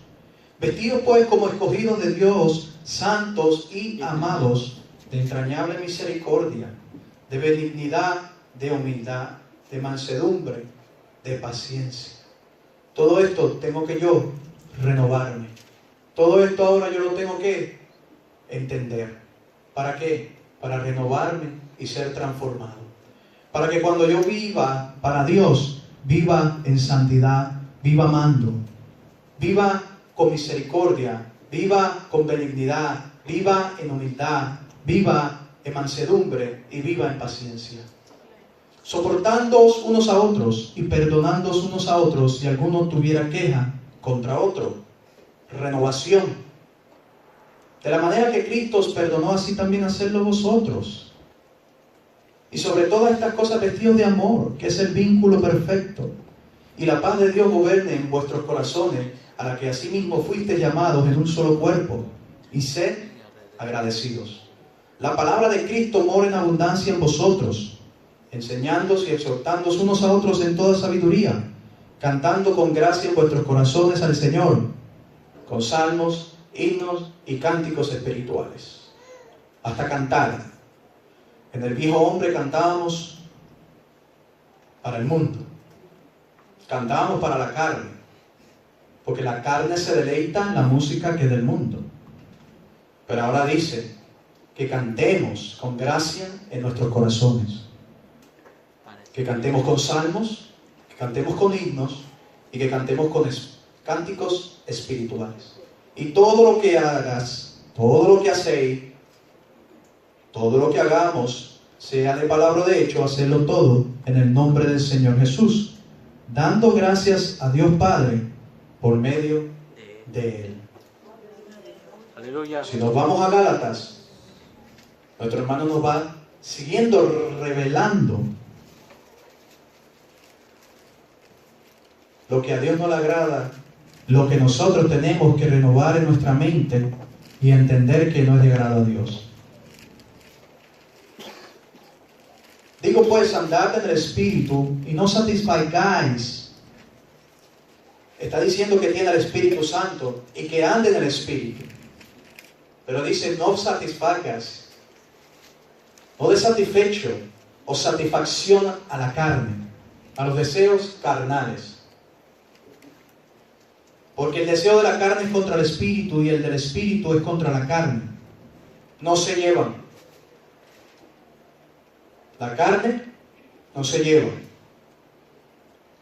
Vestidos pues como escogidos de Dios, santos y amados, de entrañable misericordia, de benignidad, de humildad, de mansedumbre, de paciencia. Todo esto tengo que yo renovarme. Todo esto ahora yo lo tengo que entender. ¿Para qué? Para renovarme y ser transformado. Para que cuando yo viva para Dios, viva en santidad, viva amando, viva con misericordia, viva con benignidad, viva en humildad, viva en mansedumbre y viva en paciencia. Soportándoos unos a otros y perdonándoos unos a otros si alguno tuviera queja contra otro. Renovación. De la manera que Cristo os perdonó, así también hacedlo vosotros. Y sobre todas estas cosas vestidos de amor, que es el vínculo perfecto. Y la paz de Dios gobierne en vuestros corazones, a la que asimismo fuisteis llamados en un solo cuerpo. Y sed agradecidos. La palabra de Cristo mora en abundancia en vosotros, enseñándoos y exhortándoos unos a otros en toda sabiduría, cantando con gracia en vuestros corazones al Señor, con salmos, himnos y cánticos espirituales. Hasta cantar. En el viejo hombre cantábamos para el mundo. Cantábamos para la carne. Porque la carne se deleita en la música que es del mundo. Pero ahora dice que cantemos con gracia en nuestros corazones. Que cantemos con salmos, que cantemos con himnos y que cantemos con cánticos espirituales. Y todo lo que hagas, todo lo que hacéis, todo lo que hagamos, sea de palabra o de hecho, hacerlo todo en el nombre del Señor Jesús, dando gracias a Dios Padre por medio de Él. Aleluya. Si nos vamos a Gálatas, nuestro hermano nos va siguiendo revelando lo que a Dios no le agrada, lo que nosotros tenemos que renovar en nuestra mente y entender que no es de agrado a Dios. Digo pues, andad en el Espíritu y no satisfagáis. Está diciendo que tiene el Espíritu Santo y que ande en el Espíritu. Pero dice, no satisfagas, no de satisfecho o satisfacción a la carne, a los deseos carnales. Porque el deseo de la carne es contra el espíritu y el del espíritu es contra la carne. No se llevan. La carne no se lleva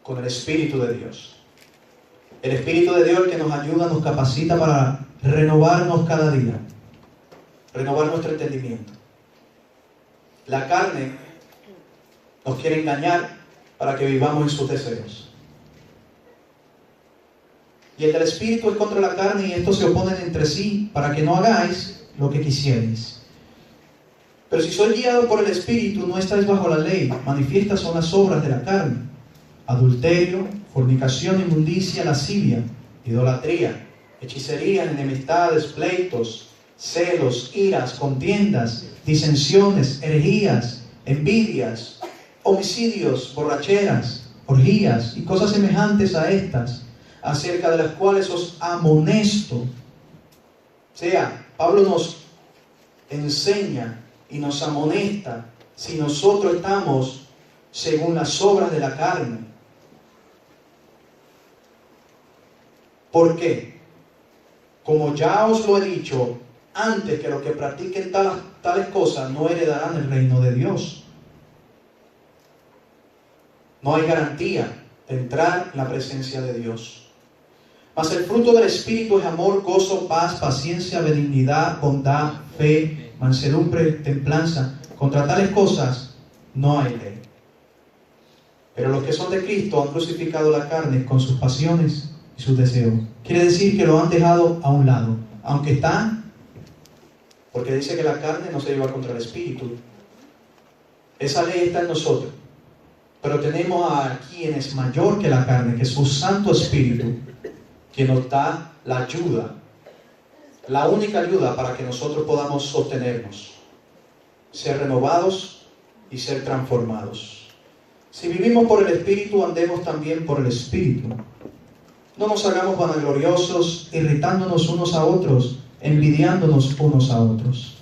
con el Espíritu de Dios. El Espíritu de Dios, el que nos ayuda, nos capacita para renovarnos cada día, renovar nuestro entendimiento. La carne nos quiere engañar para que vivamos en sus deseos. Y el del Espíritu es contra la carne, y estos se oponen entre sí para que no hagáis lo que quisierais. Pero si sois guiados por el Espíritu, no estáis bajo la ley. Manifiestas son las obras de la carne: adulterio, fornicación, inmundicia, lascivia, idolatría, hechicería, enemistades, pleitos, celos, iras, contiendas, disensiones, herejías, envidias, homicidios, borracheras, orgías y cosas semejantes a estas, acerca de las cuales os amonesto. O sea, Pablo nos enseña y nos amonesta si nosotros estamos según las obras de la carne. ¿Por qué? Como ya os lo he dicho antes, que los que practiquen tales cosas no heredarán el reino de Dios. No hay garantía de entrar en la presencia de Dios. Mas el fruto del Espíritu es amor, gozo, paz, paciencia, benignidad, bondad, fe, mansedumbre, templanza. Contra tales cosas no hay ley. Pero los que son de Cristo han crucificado la carne con sus pasiones y sus deseos. Quiere decir que lo han dejado a un lado. Aunque está, porque dice que la carne no se lleva contra el Espíritu. Esa ley está en nosotros. Pero tenemos a quien es mayor que la carne, que es su Santo Espíritu, que nos da la ayuda, la única ayuda para que nosotros podamos sostenernos, ser renovados y ser transformados. Si vivimos por el Espíritu, andemos también por el Espíritu. No nos hagamos vanagloriosos, irritándonos unos a otros, envidiándonos unos a otros.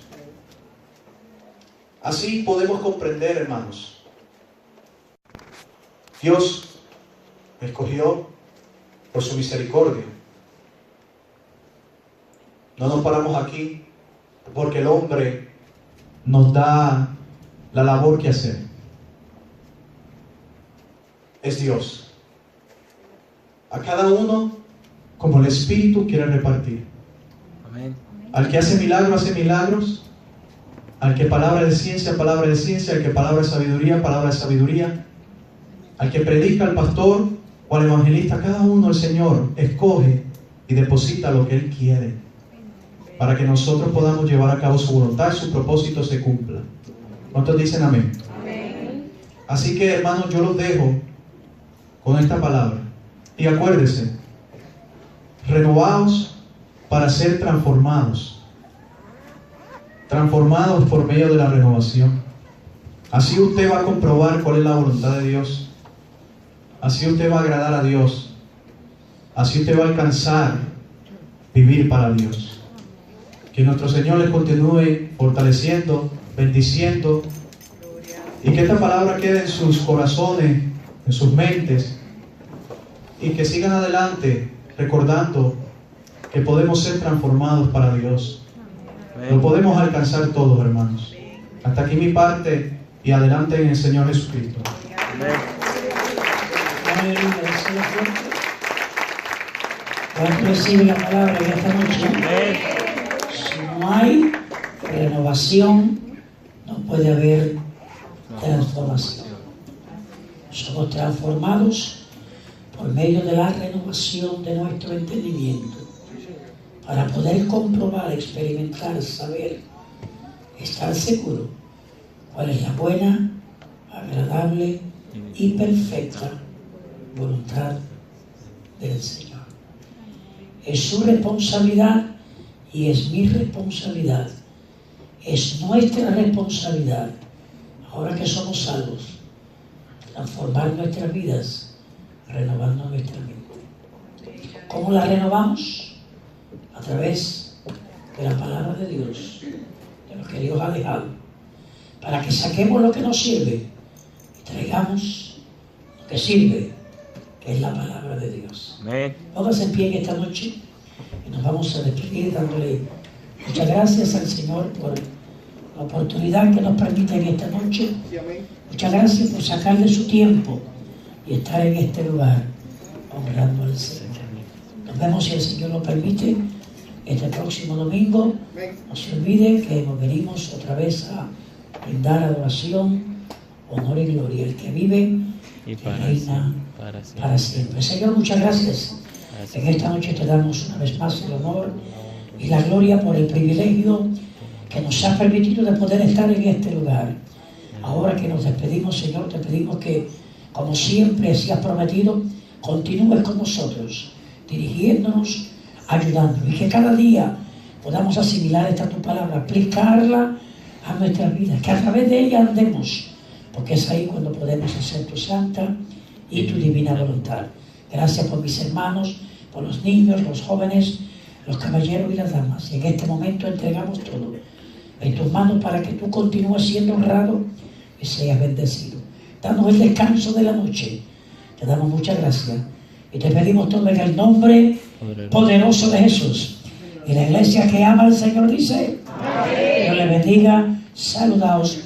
Así podemos comprender, hermanos. Dios me escogió por su misericordia. No nos paramos aquí porque el hombre nos da la labor que hacer. Es Dios. A cada uno como el Espíritu quiere repartir. Amén. Al que hace milagros, hace milagros. Al que palabra de ciencia, palabra de ciencia. Al que palabra de sabiduría, palabra de sabiduría. Al que predica, al pastor o al evangelista, cada uno el Señor escoge y deposita lo que Él quiere para que nosotros podamos llevar a cabo su voluntad y su propósito se cumpla. ¿Cuántos dicen amén? Amén. Así que, hermanos, yo los dejo con esta palabra. Y acuérdense, renovaos para ser transformados. Transformados por medio de la renovación. Así usted va a comprobar cuál es la voluntad de Dios. Así usted va a agradar a Dios. Así usted va a alcanzar vivir para Dios. Que nuestro Señor les continúe fortaleciendo, bendiciendo, y que esta palabra quede en sus corazones, en sus mentes, y que sigan adelante recordando que podemos ser transformados para Dios. Lo podemos alcanzar todos, hermanos. Hasta aquí mi parte, y adelante en el Señor Jesucristo. Amén. ¿Cuánto recibe la palabra en esta noche? Amén. Si no hay renovación, no puede haber transformación. Somos transformados por medio de la renovación de nuestro entendimiento para poder comprobar, experimentar, saber, estar seguro cuál es la buena, agradable y perfecta voluntad del Señor. Es su responsabilidad y es mi responsabilidad. Es nuestra responsabilidad, ahora que somos salvos, transformar nuestras vidas, renovando nuestra mente. ¿Cómo la renovamos? A través de la palabra de Dios, de lo que Dios ha dejado, para que saquemos lo que nos sirve y traigamos lo que sirve, que es la palabra de Dios. Amén. Póngase en pie en esta noche y nos vamos a despedir dándole muchas gracias al Señor por la oportunidad que nos permite en esta noche. Muchas gracias por sacar de su tiempo y estar en este lugar honrando al Señor. Nos vemos, si el Señor lo permite, este próximo domingo. No se olvide que nos venimos otra vez a brindar adoración, honor y gloria. El que vive y reina para siempre. Señor, muchas gracias. En esta noche te damos una vez más el honor y la gloria por el privilegio que nos ha permitido de poder estar en este lugar. Ahora que nos despedimos, Señor, te pedimos que, como siempre así has prometido, continúes con nosotros, dirigiéndonos, ayudándonos, y que cada día podamos asimilar esta tu palabra, aplicarla a nuestras vidas, que a través de ella andemos, porque es ahí cuando podemos hacer tu santa y tu divina voluntad. Gracias por mis hermanos, por los niños, los jóvenes, los caballeros y las damas. Y en este momento entregamos todo en tus manos para que tú continúes siendo honrado y seas bendecido. Danos el descanso de la noche. Te damos muchas gracias y te pedimos todo en el nombre poderoso de Jesús. Y la iglesia que ama al Señor dice: Dios le bendiga. Saludaos